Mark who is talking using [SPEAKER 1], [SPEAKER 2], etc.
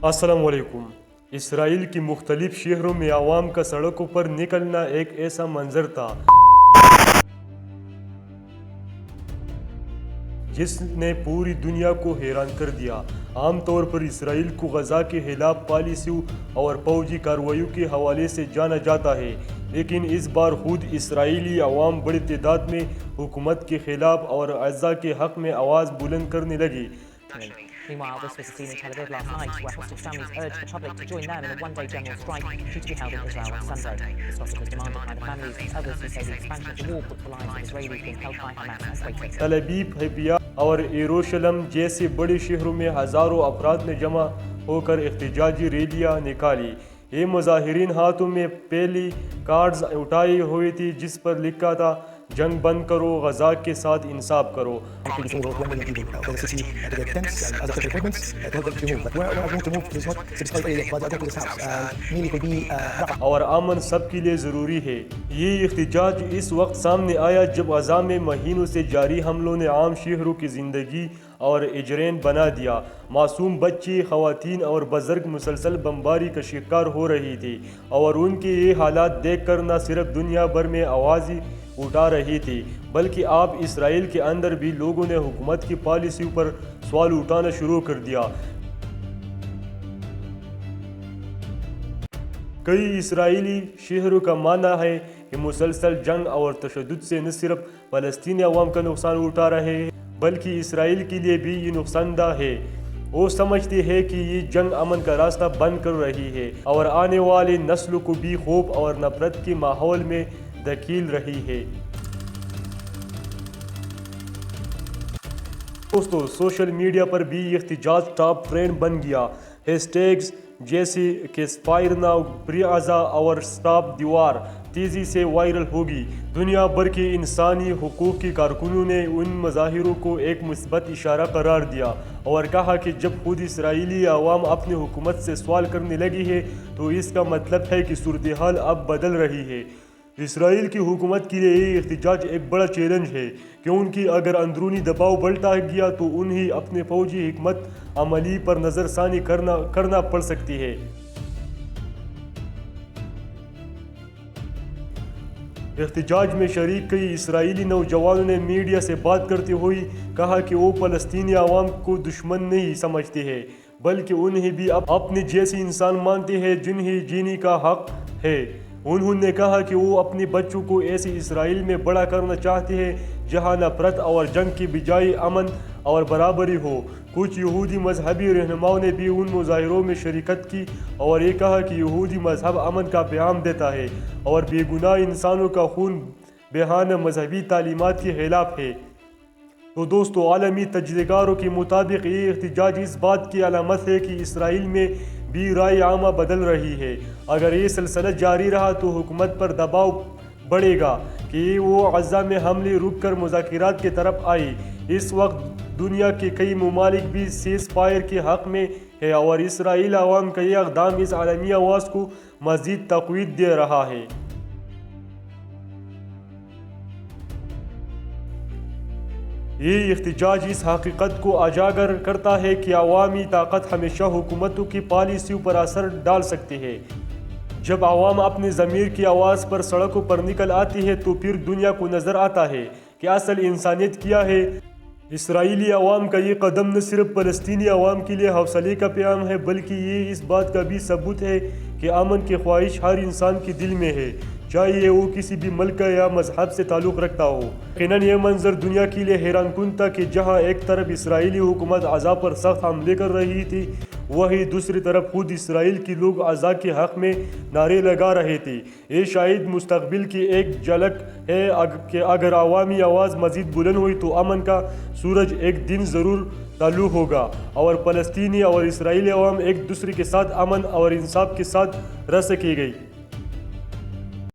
[SPEAKER 1] السلام علیکم۔ اسرائیل کی مختلف شہروں میں عوام کا سڑکوں پر نکلنا ایک ایسا منظر تھا جس نے پوری دنیا کو حیران کر دیا۔ عام طور پر اسرائیل کو غزہ کے خلاف پالیسیوں اور فوجی کارروائیوں کے حوالے سے جانا جاتا ہے، لیکن اس بار خود اسرائیلی عوام بڑی تعداد میں حکومت کے خلاف اور اعضاء کے حق میں آواز بلند کرنے لگے۔
[SPEAKER 2] Meanwhile, this was the scene in Tel Aviv last night, where hostage families urged the public to join them in a one-day general strike due to be held in Israel on Sunday. The strike was demanded by the families and others who say the expansion of the war puts the lives of Israelis being held by Hamas at great risk.
[SPEAKER 1] Tel Aviv, Haifa اور یروشلم جیسے بڑے شہروں میں ہزاروں افراد نے جمع ہو کر احتجاجی ریلیاں نکالی۔ یہ مظاہرین ہاتھوں میں پہلی کارڈز اٹھائے ہوئے تھے جس پر لکھا تھا جنگ بند کرو، غزہ کے ساتھ انصاف کرو۔ اور امن سب کے لیے ضروری ہے۔ یہ احتجاج اس وقت سامنے آیا جب غزہ میں مہینوں سے جاری حملوں نے عام شہروں کی زندگی اور اجرین بنا دیا۔ معصوم بچے، خواتین اور بزرگ مسلسل بمباری کا شکار ہو رہے تھے، اور ان کے یہ حالات دیکھ کر نہ صرف دنیا بھر میں آوازیں اٹھا رہی تھی بلکہ اب اسرائیل کے اندر بھی لوگوں نے حکومت کی پالیسیوں پر سوال اٹھانا شروع کر دیا۔ کئی اسرائیلی شہریوں کا ماننا ہے کہ مسلسل جنگ اور تشدد سے نہ صرف فلسطینی عوام کا نقصان اٹھا رہے ہیں بلکہ اسرائیل کے لیے بھی یہ نقصان دہ ہے۔ وہ سمجھتے ہیں کہ یہ جنگ امن کا راستہ بند کر رہی ہے اور آنے والی نسلوں کو بھی خوف اور نفرت کے ماحول میں دھکیل رہی ہے۔ دوستو، سوشل میڈیا پر بھی احتجاج ٹاپ ٹرینڈ بن گیا۔ ہیش ٹیگز جیسے کہ فائر ناؤ، فری غزہ اور سٹاپ دی وار تیزی سے وائرل ہوگی۔ دنیا بھر کے انسانی حقوق کے کارکنوں نے ان مظاہروں کو ایک مثبت اشارہ قرار دیا اور کہا کہ جب خود اسرائیلی عوام اپنی حکومت سے سوال کرنے لگی ہے تو اس کا مطلب ہے کہ صورتحال اب بدل رہی ہے۔ اسرائیل کی حکومت کے لیے یہ احتجاج ایک بڑا چیلنج ہے کیونکہ اگر اندرونی دباؤ بڑھتا گیا تو انہیں اپنے فوجی حکمت عملی پر نظر ثانی کرنا پڑ سکتی ہے۔ احتجاج میں شریک کئی اسرائیلی نوجوانوں نے میڈیا سے بات کرتے ہوئے کہا کہ وہ فلسطینی عوام کو دشمن نہیں سمجھتے ہیں بلکہ انہیں بھی اپنے جیسے انسان مانتے ہیں جنہیں جینے کا حق ہے۔ انہوں نے کہا کہ وہ اپنے بچوں کو ایسے اسرائیل میں بڑا کرنا چاہتے ہیں جہاں نفرت اور جنگ کی بجائے امن اور برابری ہو۔ کچھ یہودی مذہبی رہنماؤں نے بھی ان مظاہروں میں شرکت کی اور یہ کہا کہ یہودی مذہب امن کا پیغام دیتا ہے اور بے گناہ انسانوں کا خون بہانا مذہبی تعلیمات کے خلاف ہے۔ تو دوستو، عالمی تجزیہ کاروں کے مطابق یہ احتجاج اس بات کی علامت ہے کہ اسرائیل میں بھی رائے عامہ بدل رہی ہے۔ اگر یہ سلسلہ جاری رہا تو حکومت پر دباؤ بڑھے گا کہ وہ غزہ میں حملے روک کر مذاکرات کی طرف آئے۔ اس وقت دنیا کے کئی ممالک بھی سیز فائر کے حق میں ہے اور اسرائیل عوام کا یہ اقدام اس عالمی آواز کو مزید تقویت دے رہا ہے۔ یہ احتجاج اس حقیقت کو اجاگر کرتا ہے کہ عوامی طاقت ہمیشہ حکومتوں کی پالیسیوں پر اثر ڈال سکتی ہے۔ جب عوام اپنے ضمیر کی آواز پر سڑکوں پر نکل آتی ہے تو پھر دنیا کو نظر آتا ہے کہ اصل انسانیت کیا ہے۔ اسرائیلی عوام کا یہ قدم نہ صرف فلسطینی عوام کے لیے حوصلے کا پیغام ہے بلکہ یہ اس بات کا بھی ثبوت ہے کہ امن کی خواہش ہر انسان کے دل میں ہے، چاہیے وہ کسی بھی ملک یا مذہب سے تعلق رکھتا ہو۔ یقیناً یہ منظر دنیا کے لیے حیران کن تھا کہ جہاں ایک طرف اسرائیلی حکومت غزہ پر سخت حملے کر رہی تھی وہیں دوسری طرف خود اسرائیل کے لوگ غزہ کے حق میں نعرے لگا رہے تھے۔ یہ شاید مستقبل کی ایک جھلک ہے کہ اگر عوامی آواز مزید بلند ہوئی تو امن کا سورج ایک دن ضرور طلوع ہوگا اور فلسطینی اور اسرائیلی عوام ایک دوسرے کے ساتھ امن اور انصاف کے ساتھ رہ سکیں گے۔